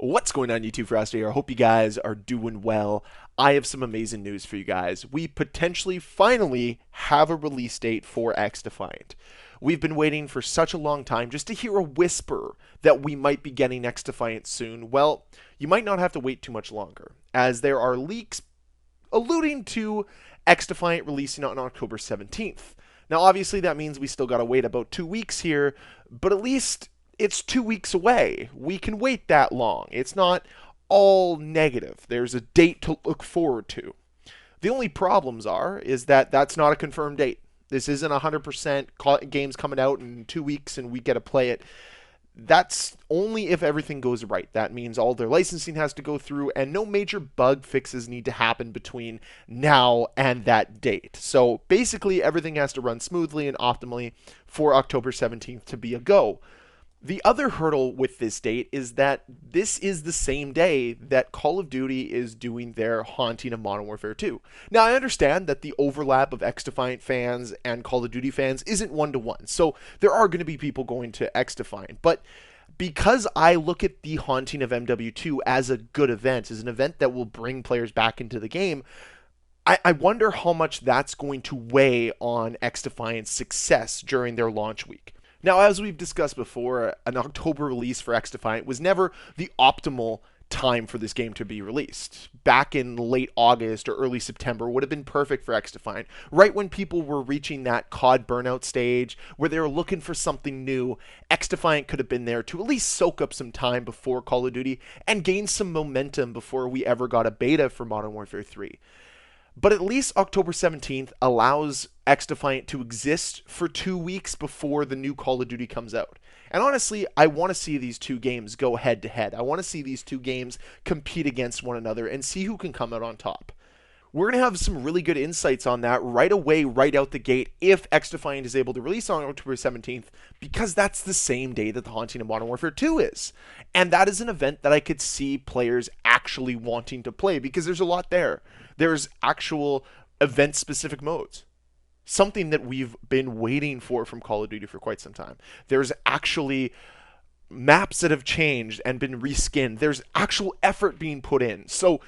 What's going on, YouTube? Ferocity here. I hope you guys are doing well. I have some amazing news for you guys. We potentially finally have a release date for XDefiant. We've been waiting for such a long time just to hear a whisper that we might be getting XDefiant soon. Well, you might not have to wait too much longer, as there are leaks alluding to XDefiant releasing on October 17th. Now, obviously, that means we still got to wait about 2 weeks here, but at least it's 2 weeks away. We can wait that long. It's not all negative. There's a date to look forward to. The only problems is that that's not a confirmed date. This isn't 100% games coming out in 2 weeks and we get to play it. That's only if everything goes right. That means all their licensing has to go through and no major bug fixes need to happen between now and that date. So basically everything has to run smoothly and optimally for October 17th to be a go. The other hurdle with this date is that this is the same day that Call of Duty is doing their Haunting of Modern Warfare 2. Now, I understand that the overlap of XDefiant fans and Call of Duty fans isn't one-to-one, so there are going to be people going to XDefiant, but because I look at the Haunting of MW2 as a good event, as an event that will bring players back into the game, I wonder how much that's going to weigh on XDefiant's success during their launch week. Now, as we've discussed before, an October release for XDefiant was never the optimal time for this game to be released. Back in late August or early September would have been perfect for XDefiant, right when people were reaching that COD burnout stage where they were looking for something new. XDefiant could have been there to at least soak up some time before Call of Duty and gain some momentum before we ever got a beta for Modern Warfare 3. But at least October 17th allows XDefiant to exist for 2 weeks before the new Call of Duty comes out. And honestly, I want to see these two games go head to head. I want to see these two games compete against one another and see who can come out on top. We're going to have some really good insights on that right away, right out the gate, if XDefiant is able to release on October 17th, because that's the same day that the Haunting of Modern Warfare 2 is. And that is an event that I could see players actually wanting to play, because there's a lot there. There's actual event-specific modes, something that we've been waiting for from Call of Duty for quite some time. There's actually maps that have changed and been reskinned. There's actual effort being put in. So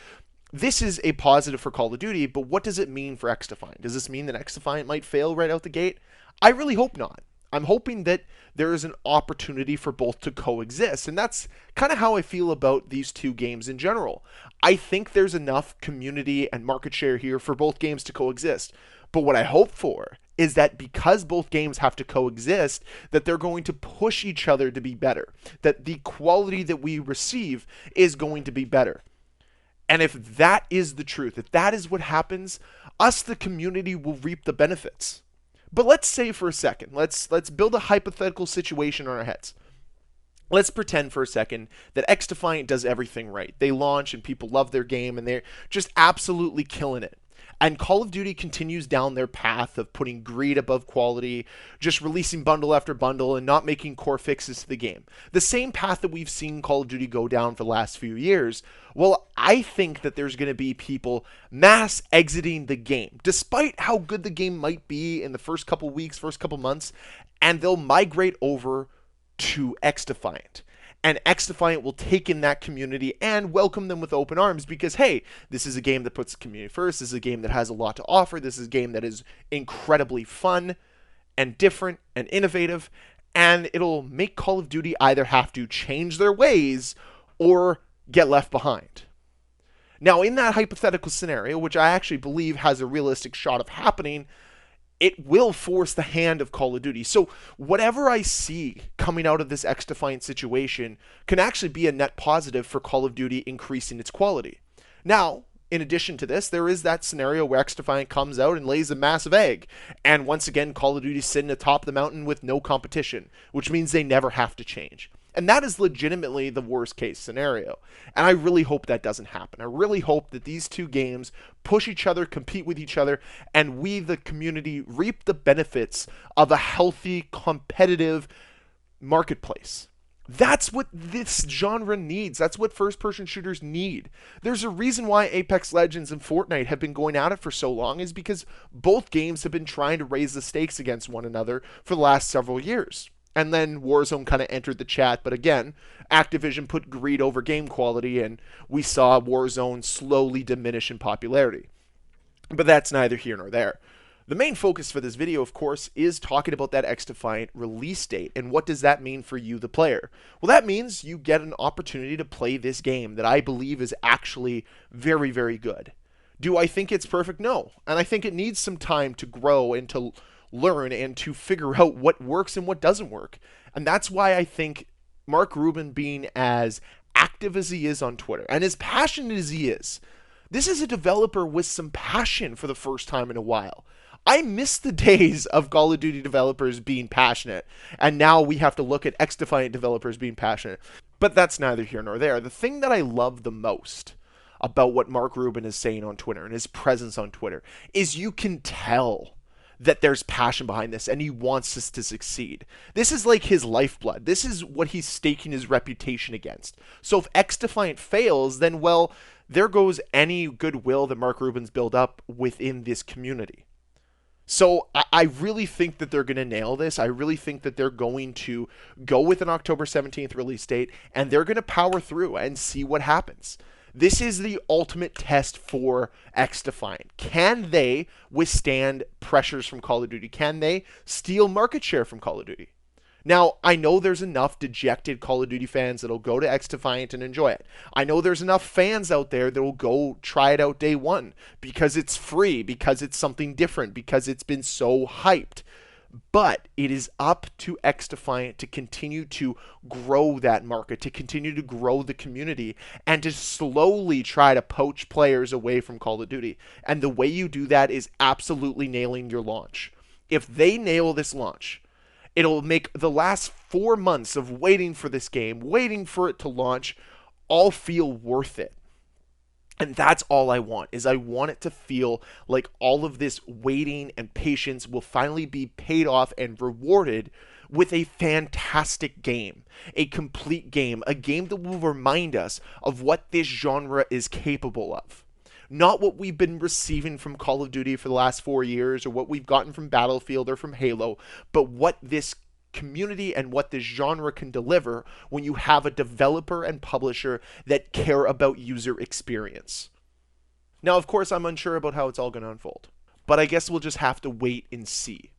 this is a positive for Call of Duty, but what does it mean for XDefiant? Does this mean that XDefiant might fail right out the gate? I really hope not. I'm hoping that there is an opportunity for both to coexist, and that's kind of how I feel about these two games in general. I think there's enough community and market share here for both games to coexist, but what I hope for is that because both games have to coexist, that they're going to push each other to be better, that the quality that we receive is going to be better. And if that is the truth, if that is what happens, us, the community, will reap the benefits. But let's say for a second, let's build a hypothetical situation in our heads. Let's pretend for a second that XDefiant does everything right. They launch and people love their game and they're just absolutely killing it. And Call of Duty continues down their path of putting greed above quality, just releasing bundle after bundle and not making core fixes to the game. The same path that we've seen Call of Duty go down for the last few years. Well, I think that there's going to be people mass exiting the game, despite how good the game might be in the first couple weeks, first couple months, and they'll migrate over to XDefiant. And XDefiant will take in that community and welcome them with open arms because, hey, this is a game that puts the community first. This is a game that has a lot to offer. This is a game that is incredibly fun and different and innovative. And it'll make Call of Duty either have to change their ways or get left behind. Now, in that hypothetical scenario, which I actually believe has a realistic shot of happening, it will force the hand of Call of Duty. So whatever I see coming out of this XDefiant situation can actually be a net positive for Call of Duty increasing its quality. Now, in addition to this, there is that scenario where XDefiant comes out and lays a massive egg. And once again, Call of Duty is sitting atop the mountain with no competition, which means they never have to change. And that is legitimately the worst case scenario. And I really hope that doesn't happen. I really hope that these two games push each other, compete with each other, and we, the community, reap the benefits of a healthy, competitive marketplace. That's what this genre needs. That's what first-person shooters need. There's a reason why Apex Legends and Fortnite have been going at it for so long, is because both games have been trying to raise the stakes against one another for the last several years. And then Warzone kind of entered the chat, but again, Activision put greed over game quality, and we saw Warzone slowly diminish in popularity. But that's neither here nor there. The main focus for this video, of course, is talking about that XDefiant release date, and what does that mean for you, the player? Well, that means you get an opportunity to play this game that I believe is actually very, very good. Do I think it's perfect? No. And I think it needs some time to grow and to learn and to figure out what works and what doesn't work. And that's why I think Mark Rubin, being as active as he is on Twitter and as passionate as he is, this is a developer with some passion for the first time in a while. I miss the days of Call of Duty developers being passionate, and now we have to look at XDefiant developers being passionate. But that's neither here nor there. The thing that I love the most about what Mark Rubin is saying on Twitter and his presence on Twitter is you can tell that there's passion behind this and he wants us to succeed. This is like his lifeblood. This is what he's staking his reputation against. So if XDefiant fails, then, well, there goes any goodwill that Mark Rubin's built up within this community. So I really think that they're going to nail this. I really think that they're going to go with an October 17th release date, and they're going to power through and see what happens. This is the ultimate test for XDefiant. Can they withstand pressures from Call of Duty? Can they steal market share from Call of Duty? Now, I know there's enough dejected Call of Duty fans that'll go to XDefiant and enjoy it. I know there's enough fans out there that'll go try it out day one because it's free, because it's something different, because it's been so hyped. But it is up to XDefiant to continue to grow that market, to continue to grow the community, and to slowly try to poach players away from Call of Duty. And the way you do that is absolutely nailing your launch. If they nail this launch, it'll make the last 4 months of waiting for this game, waiting for it to launch, all feel worth it. And that's all I want, is I want it to feel like all of this waiting and patience will finally be paid off and rewarded with a fantastic game, a complete game, a game that will remind us of what this genre is capable of. Not what we've been receiving from Call of Duty for the last 4 years, or what we've gotten from Battlefield or from Halo, but what this community and what this genre can deliver when you have a developer and publisher that care about user experience. Now, of course, I'm unsure about how it's all going to unfold, but I guess we'll just have to wait and see.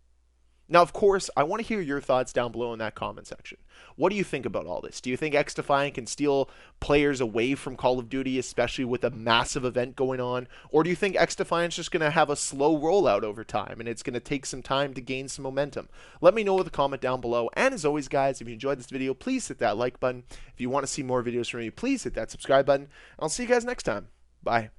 Now, of course, I want to hear your thoughts down below in that comment section. What do you think about all this? Do you think XDefiant can steal players away from Call of Duty, especially with a massive event going on? Or do you think XDefiant's just going to have a slow rollout over time and it's going to take some time to gain some momentum? Let me know with a comment down below. And as always, guys, if you enjoyed this video, please hit that like button. If you want to see more videos from me, please hit that subscribe button. I'll see you guys next time. Bye.